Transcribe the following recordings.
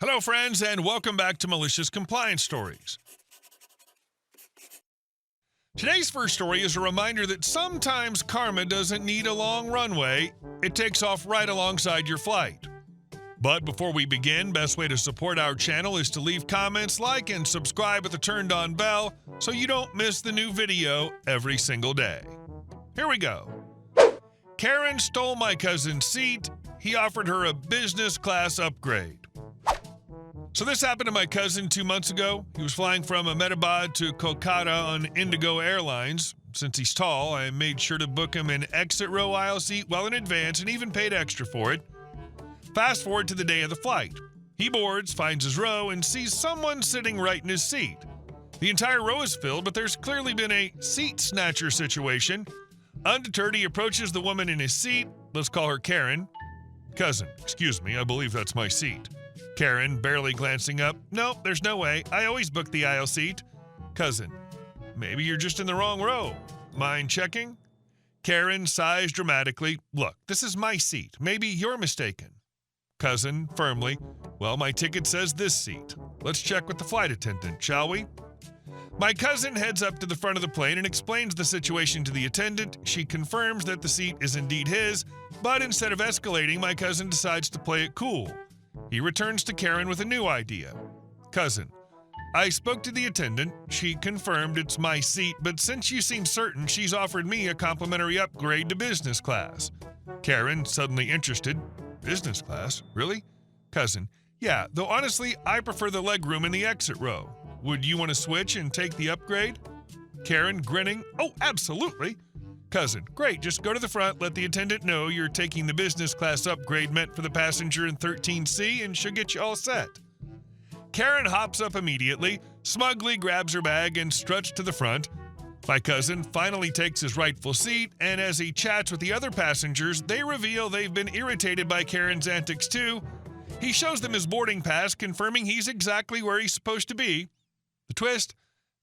Hello, friends, and welcome back to Malicious Compliance Stories. Today's first story is a reminder that sometimes karma doesn't need a long runway. It takes off right alongside your flight. But before we begin, best way to support our channel is to leave comments, like, and subscribe with the turned-on bell so you don't miss the new video every single day. Here we go. Karen stole my cousin's seat. He offered her a business class upgrade. So this happened to my cousin 2 months ago. He was flying from Ahmedabad to Kolkata on Indigo Airlines. Since he's tall, I made sure to book him an exit row aisle seat well in advance and even paid extra for it. Fast forward to the day of the flight. He boards, finds his row, and sees someone sitting right in his seat. The entire row is filled, but there's clearly been a seat snatcher situation. Undeterred, he approaches the woman in his seat. Let's call her Karen. Cousin, excuse me, I believe that's my seat. Karen, barely glancing up. No, there's no way. I always book the aisle seat. Cousin, maybe you're just in the wrong row. Mind checking? Karen sighs dramatically. Look, this is my seat. Maybe you're mistaken. Cousin, firmly. Well, my ticket says this seat. Let's check with the flight attendant, shall we? My cousin heads up to the front of the plane and explains the situation to the attendant. She confirms that the seat is indeed his, but instead of escalating, my cousin decides to play it cool. He returns to Karen with a new idea. Cousin, I spoke to the attendant. She confirmed it's my seat, but since you seem certain, she's offered me a complimentary upgrade to business class. Karen, suddenly interested. Business class? Really? Cousin, yeah, though honestly, I prefer the legroom in the exit row. Would you want to switch and take the upgrade? Karen, grinning. Oh, absolutely. Cousin, great, just go to the front, let the attendant know you're taking the business class upgrade meant for the passenger in 13C, and she'll get you all set. Karen hops up immediately, smugly grabs her bag, and struts to the front. My cousin finally takes his rightful seat, and as he chats with the other passengers, they reveal they've been irritated by Karen's antics too. He shows them his boarding pass, confirming he's exactly where he's supposed to be. The twist?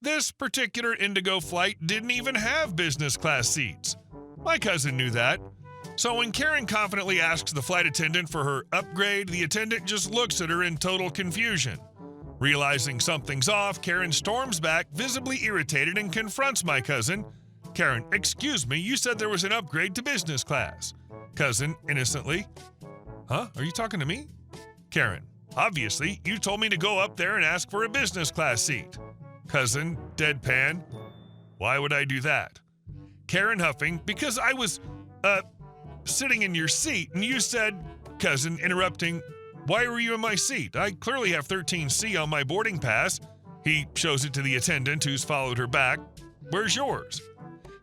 This particular Indigo flight didn't even have business class seats. My cousin knew that. So when Karen confidently asks the flight attendant for her upgrade, the attendant just looks at her in total confusion. Realizing something's off, Karen storms back, visibly irritated, and confronts my cousin. Karen, excuse me, you said there was an upgrade to business class. Cousin, innocently. Huh? Are you talking to me? Karen, obviously, you told me to go up there and ask for a business class seat. Cousin, deadpan. Why would I do that? Karen, huffing, because I was, sitting in your seat, and you said, cousin, interrupting, why were you in my seat? I clearly have 13C on my boarding pass. He shows it to the attendant, who's followed her back. Where's yours?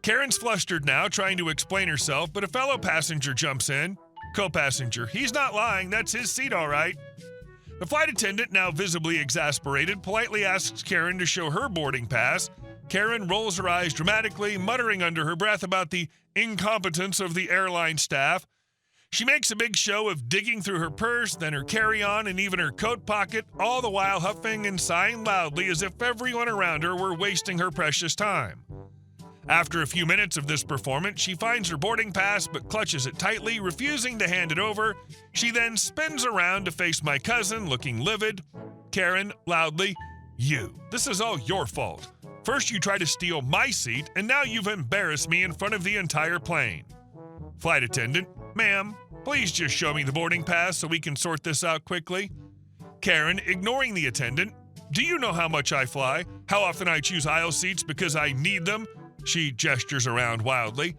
Karen's flustered now, trying to explain herself, but a fellow passenger jumps in. Co-passenger, he's not lying, that's his seat all right. The flight attendant, now visibly exasperated, politely asks Karen to show her boarding pass. Karen rolls her eyes dramatically, muttering under her breath about the incompetence of the airline staff. She makes a big show of digging through her purse, then her carry-on, and even her coat pocket, all the while huffing and sighing loudly as if everyone around her were wasting her precious time. After a few minutes of this performance, she finds her boarding pass but clutches it tightly, refusing to hand it over. She then spins around to face my cousin, looking livid. Karen, loudly, you. This is all your fault. First you tried to steal my seat, and now you've embarrassed me in front of the entire plane. Flight attendant, ma'am, please just show me the boarding pass so we can sort this out quickly. Karen, ignoring the attendant, do you know how much I fly? How often I choose aisle seats because I need them? She gestures around wildly.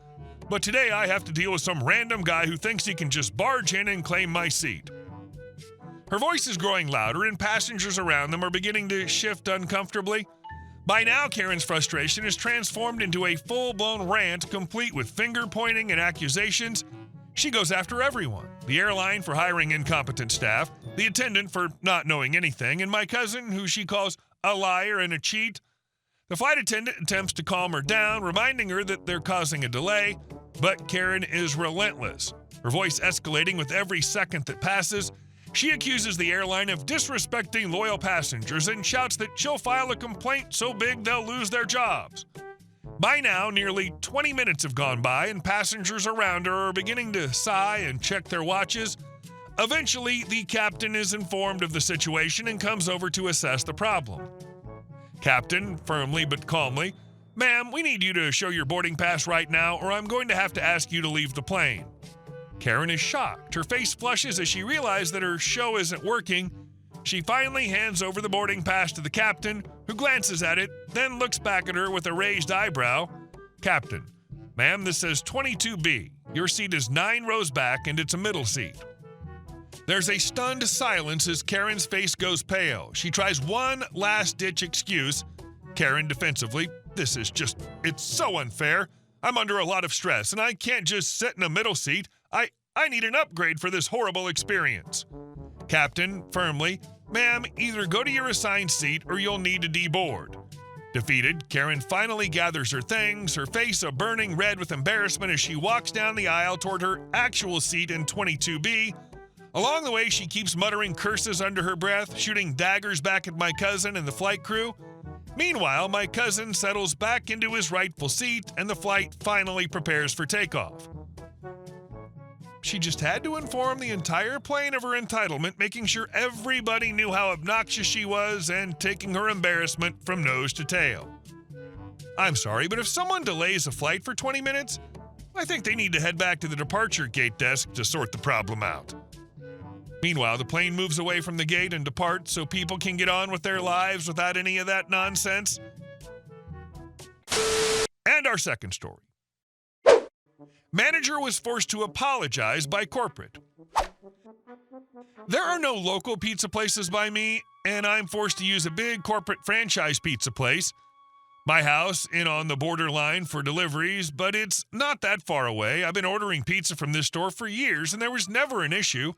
But today I have to deal with some random guy who thinks he can just barge in and claim my seat. Her voice is growing louder, and passengers around them are beginning to shift uncomfortably. By now, Karen's frustration is transformed into a full-blown rant, complete with finger-pointing and accusations. She goes after everyone. The airline for hiring incompetent staff, the attendant for not knowing anything, and my cousin, who she calls a liar and a cheat. The flight attendant attempts to calm her down, reminding her that they're causing a delay, but Karen is relentless. Her voice escalating with every second that passes. She accuses the airline of disrespecting loyal passengers and shouts that she'll file a complaint so big they'll lose their jobs. By now, nearly 20 minutes have gone by, and passengers around her are beginning to sigh and check their watches. Eventually, the captain is informed of the situation and comes over to assess the problem. Captain, firmly but calmly, "Ma'am, we need you to show your boarding pass right now, or I'm going to have to ask you to leave the plane." Karen is shocked. Her face flushes as she realizes that her show isn't working. She finally hands over the boarding pass to the captain, who glances at it, then looks back at her with a raised eyebrow. "Captain, ma'am, this says 22B. Your seat is 9 rows back, and it's a middle seat." There's a stunned silence as Karen's face goes pale. She tries one last-ditch excuse. Karen defensively, "It's so unfair. I'm under a lot of stress, and I can't just sit in a middle seat. I need an upgrade for this horrible experience." Captain, firmly, "Ma'am, either go to your assigned seat or you'll need to deboard." Defeated, Karen finally gathers her things, her face a burning red with embarrassment as she walks down the aisle toward her actual seat in 22B. Along the way, she keeps muttering curses under her breath, shooting daggers back at my cousin and the flight crew. Meanwhile, my cousin settles back into his rightful seat, and the flight finally prepares for takeoff. She just had to inform the entire plane of her entitlement, making sure everybody knew how obnoxious she was and taking her embarrassment from nose to tail. I'm sorry, but if someone delays a flight for 20 minutes, I think they need to head back to the departure gate desk to sort the problem out. Meanwhile, the plane moves away from the gate and departs so people can get on with their lives without any of that nonsense. And our second story. Manager was forced to apologize by corporate. There are no local pizza places by me, and I'm forced to use a big corporate franchise pizza place. My house in on the borderline for deliveries, but it's not that far away. I've been ordering pizza from this store for years, and there was never an issue.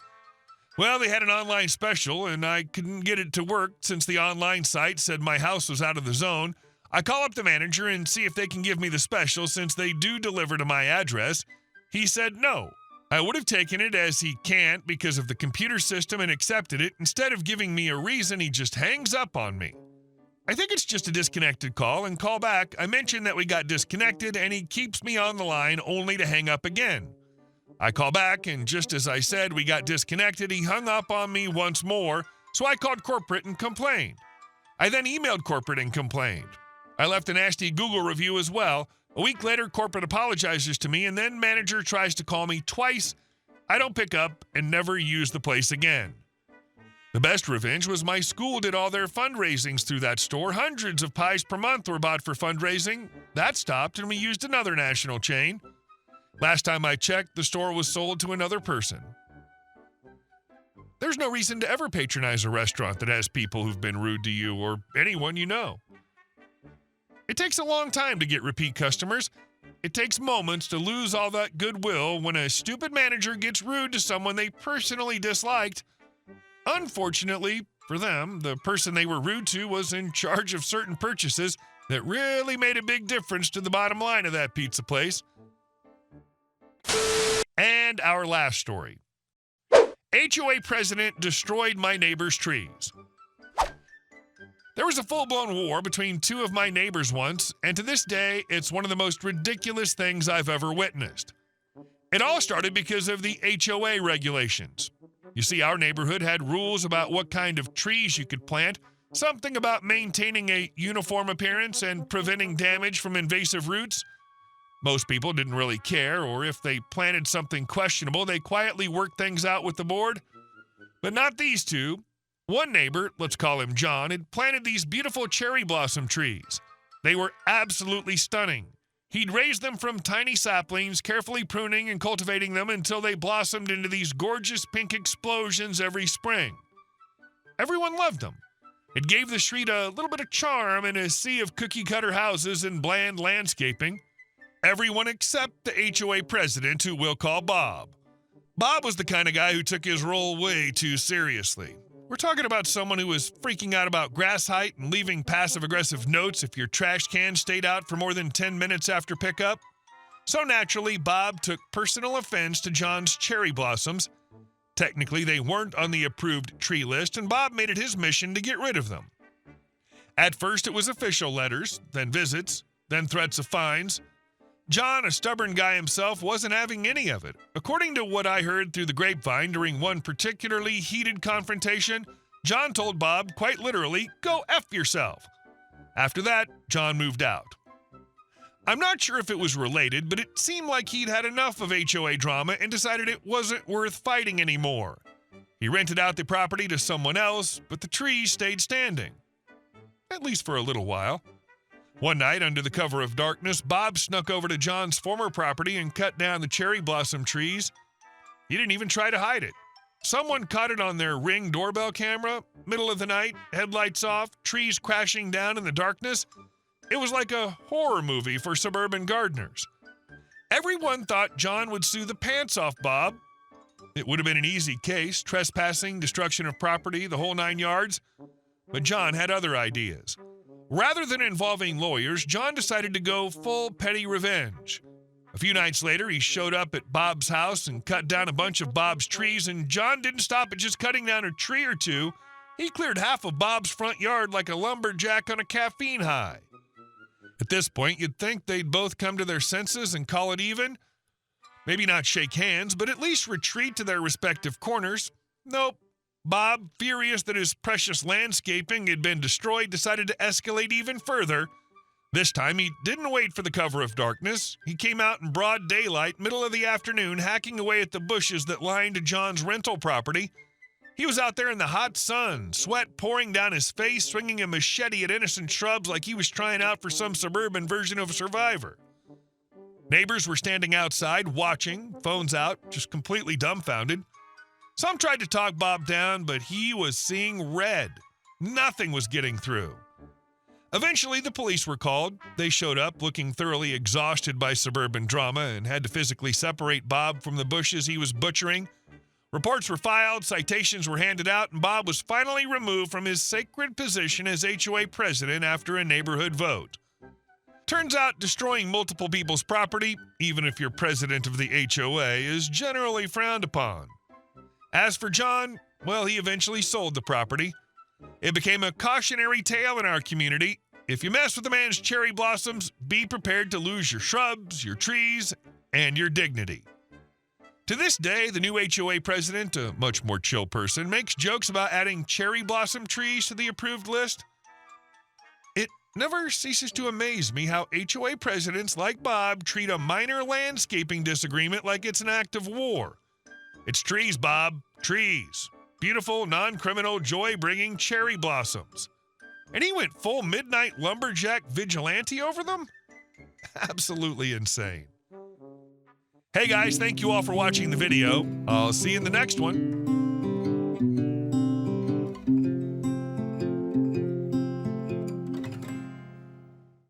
Well, they had an online special, and I couldn't get it to work since the online site said my house was out of the zone. I call up the manager and see if they can give me the special since they do deliver to my address. He said no. I would have taken it as he can't because of the computer system and accepted it. Instead of giving me a reason, he just hangs up on me. I think it's just a disconnected call and call back. I mentioned that we got disconnected, and he keeps me on the line only to hang up again. I call back, and just as I said we got disconnected, he hung up on me once more, so I called corporate and complained. I then emailed corporate and complained. I left a nasty Google review as well. A week later, corporate apologizes to me, and then manager tries to call me twice. I don't pick up and never use the place again. The best revenge was my school did all their fundraisings through that store. Hundreds of pies per month were bought for fundraising. That stopped, and we used another national chain. Last time I checked, the store was sold to another person. There's no reason to ever patronize a restaurant that has people who've been rude to you or anyone you know. It takes a long time to get repeat customers. It takes moments to lose all that goodwill when a stupid manager gets rude to someone they personally disliked. Unfortunately for them, the person they were rude to was in charge of certain purchases that really made a big difference to the bottom line of that pizza place. And our last story. HOA president destroyed my neighbor's trees. There was a full-blown war between two of my neighbors once, and to this day, it's one of the most ridiculous things I've ever witnessed. It all started because of the HOA regulations. You see, our neighborhood had rules about what kind of trees you could plant, something about maintaining a uniform appearance and preventing damage from invasive roots. Most people didn't really care, or if they planted something questionable, they quietly worked things out with the board. But not these two. One neighbor, let's call him John, had planted these beautiful cherry blossom trees. They were absolutely stunning. He'd raised them from tiny saplings, carefully pruning and cultivating them until they blossomed into these gorgeous pink explosions every spring. Everyone loved them. It gave the street a little bit of charm in a sea of cookie-cutter houses and bland landscaping. Everyone except the HOA president, who we'll call Bob. Bob was the kind of guy who took his role way too seriously. We're talking about someone who was freaking out about grass height and leaving passive-aggressive notes if your trash can stayed out for more than 10 minutes after pickup. So naturally, Bob took personal offense to John's cherry blossoms. Technically, they weren't on the approved tree list, and Bob made it his mission to get rid of them. At first, it was official letters, then visits, then threats of fines. John, a stubborn guy himself, wasn't having any of it. According to what I heard through the grapevine during one particularly heated confrontation, John told Bob, quite literally, "Go F yourself." After that, John moved out. I'm not sure if it was related, but it seemed like he'd had enough of HOA drama and decided it wasn't worth fighting anymore. He rented out the property to someone else, but the trees stayed standing. At least for a little while. One night, under the cover of darkness, Bob snuck over to John's former property and cut down the cherry blossom trees. He didn't even try to hide it. Someone caught it on their Ring doorbell camera, middle of the night, headlights off, trees crashing down in the darkness. It was like a horror movie for suburban gardeners. Everyone thought John would sue the pants off Bob. It would have been an easy case, trespassing, destruction of property, the whole 9 yards. But John had other ideas. Rather than involving lawyers, John decided to go full petty revenge. A few nights later, he showed up at Bob's house and cut down a bunch of Bob's trees, and John didn't stop at just cutting down a tree or two. He cleared half of Bob's front yard like a lumberjack on a caffeine high. At this point, you'd think they'd both come to their senses and call it even. Maybe not shake hands, but at least retreat to their respective corners. Nope. Bob, furious that his precious landscaping had been destroyed, decided to escalate even further. This time, he didn't wait for the cover of darkness. He came out in broad daylight, middle of the afternoon, hacking away at the bushes that lined John's rental property. He was out there in the hot sun, sweat pouring down his face, swinging a machete at innocent shrubs like he was trying out for some suburban version of Survivor. Neighbors were standing outside, watching, phones out, just completely dumbfounded. Some tried to talk Bob down, but he was seeing red. Nothing was getting through. Eventually, the police were called. They showed up, looking thoroughly exhausted by suburban drama, and had to physically separate Bob from the bushes he was butchering. Reports were filed, citations were handed out, and Bob was finally removed from his sacred position as HOA president after a neighborhood vote. Turns out destroying multiple people's property, even if you're president of the HOA, is generally frowned upon. As for John, well, he eventually sold the property. It became a cautionary tale in our community. If you mess with a man's cherry blossoms, be prepared to lose your shrubs, your trees, and your dignity. To this day, the new HOA president, a much more chill person, makes jokes about adding cherry blossom trees to the approved list. It never ceases to amaze me how HOA presidents like Bob treat a minor landscaping disagreement like it's an act of war. It's trees, Bob, trees. Beautiful, non-criminal, joy-bringing cherry blossoms. And he went full midnight lumberjack vigilante over them? Absolutely insane. Hey guys, thank you all for watching the video. I'll see you in the next one.